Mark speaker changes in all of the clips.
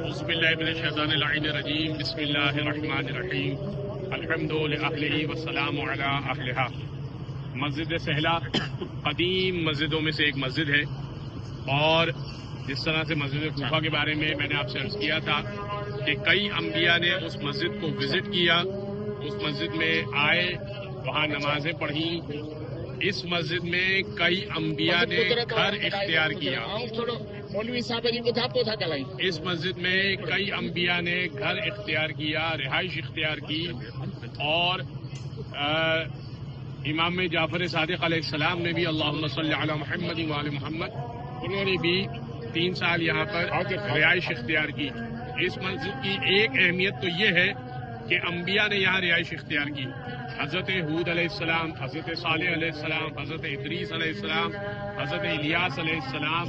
Speaker 1: اعوذ باللہ من الشیطان اللعین الرجیم بسم اللہ الرحمن الرحیم الحمد للہ والسلام علی اہلہا۔ مسجد سہلا قدیم مسجدوں میں سے ایک مسجد ہے، اور جس طرح سے مسجد کوفہ کے بارے میں نے آپ سے عرض کیا تھا کہ کئی انبیاء نے اس مسجد کو وزٹ کیا، اس مسجد میں آئے، وہاں نمازیں پڑھیں۔ اس مسجد میں کئی انبیاء نے گھر اختیار کیا، اس مسجد میں کئی انبیاء نے گھر اختیار کیا، رہائش اختیار کی، اور امام جعفر صادق علیہ السلام نے بھی اللہم صلی علی محمد وآل محمد، انہوں نے بھی 3 سال یہاں پر رہائش اختیار کی۔ اس مسجد کی ایک اہمیت تو یہ ہے کہ انبیاء نے یہاں رہائش اختیار کی۔ حضرت ہود علیہ السلام، حضرت صالح علیہ السلام، حضرت ادریس علیہ السلام، حضرت الیاس علیہ السلام،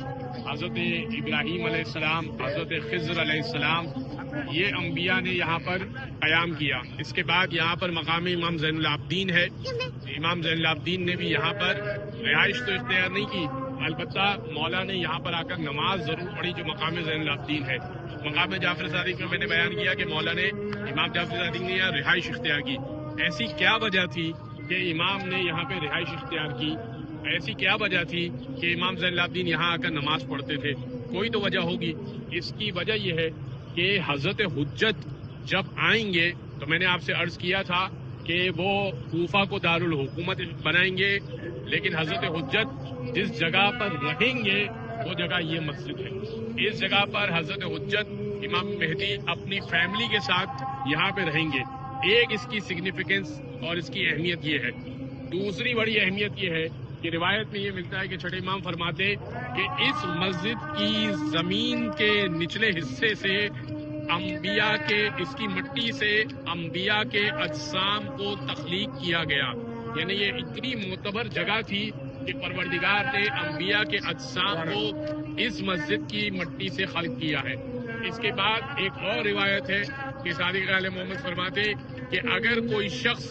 Speaker 1: حضرت ابراہیم علیہ السلام، حضرت خضر علیہ السلام، یہ انبیاء نے یہاں پر قیام کیا۔ اس کے بعد یہاں پر مقام امام زین العابدین ہے، امام زین العابدین نے بھی یہاں پر رہائش تو اختیار نہیں کی، البتہ مولا نے یہاں پر آ کر نماز ضرور پڑھی جو مقام زین العابدین ہے۔ مقام جعفر صادق میں نے بیان کیا کہ مولا نے، امام جعفر صادق نے یہاں رہائش اختیار کی۔ ایسی کیا وجہ تھی کہ امام نے یہاں پہ رہائش اختیار کی؟ ایسی کیا وجہ تھی کہ امام زین العابدین یہاں آ کر نماز پڑھتے تھے؟ کوئی تو وجہ ہوگی۔ اس کی وجہ یہ ہے کہ حضرت حجت جب آئیں گے تو میں نے آپ سے عرض کیا تھا کہ وہ کوفہ کو دارالحکومت بنائیں گے، لیکن حضرت حجت جس جگہ پر رہیں گے وہ جگہ یہ مسجد ہے۔ اس جگہ پر حضرت حجت امام مہدی اپنی فیملی کے ساتھ یہاں پہ رہیں گے۔ ایک اس کی سگنیفیکنس اور اس کی اہمیت یہ ہے۔ دوسری بڑی اہمیت یہ ہے کہ روایت میں یہ ملتا ہے کہ چھٹے امام فرماتے کہ اس مسجد کی زمین کے نچلے حصے سے انبیاء کے، اس کی مٹی سے انبیاء کے اجسام کو تخلیق کیا گیا، یعنی یہ اتنی معتبر جگہ تھی کہ پروردگار نے انبیاء کے اجسام کو اس مسجد کی مٹی سے خلق کیا ہے۔ اس کے بعد ایک اور روایت ہے کہ صادق علیہ محمد فرماتے کہ اگر کوئی شخص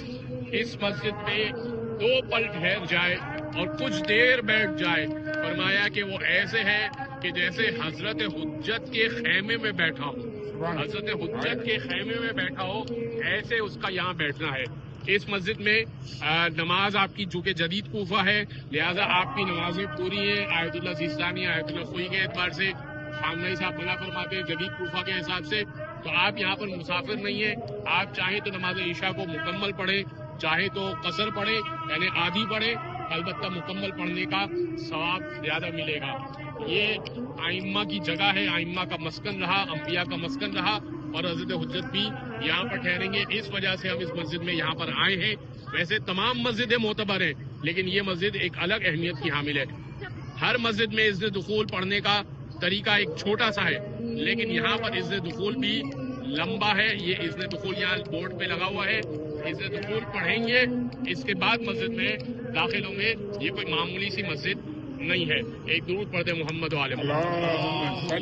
Speaker 1: اس مسجد میں 2 پل ٹھہر جائے اور کچھ دیر بیٹھ جائے، فرمایا کہ وہ ایسے ہے کہ جیسے حضرت حجت کے خیمے میں بیٹھا ہو، حضرت حجت کے خیمے میں بیٹھا ہو، ایسے اس کا یہاں بیٹھنا ہے۔ اس مسجد میں نماز آپ کی چونکہ جدید کوفہ ہے، لہذا آپ کی نمازیں پوری ہیں آیت اللہ سیستانی، آیت اللہ خوئی کے اعتبار سے۔ خامنہئی صاحب بنا فرماتے ہیں جدید کوفہ کے حساب سے، تو آپ یہاں پر مسافر نہیں ہیں، آپ چاہیں تو نماز عشاء کو مکمل پڑھیں، چاہے تو قصر پڑھیں یعنی آدھی پڑھیں، البتہ مکمل پڑھنے کا ثواب زیادہ ملے گا۔ یہ ائمہ کی جگہ ہے، ائمہ کا مسکن رہا، انبیاء کا مسکن رہا، اور حضرت حجت بھی یہاں پر ٹھہریں گے۔ اس وجہ سے ہم اس مسجد میں یہاں پر آئے ہیں۔ ویسے تمام مسجدیں معتبر ہیں، لیکن یہ مسجد ایک الگ اہمیت کی حامل ہے۔ ہر مسجد میں اذن دخول پڑھنے کا طریقہ ایک چھوٹا سا ہے، لیکن یہاں پر اذن دخول بھی لمبا ہے۔ یہ اذن دخول یہاں بورڈ پہ لگا ہوا ہے، اذن دخول پڑھیں گے، اس کے بعد مسجد میں داخل ہوں گے۔ یہ کوئی معمولی سی مسجد نہیں ہے۔ ایک درود پڑھتے محمد و آل محمد۔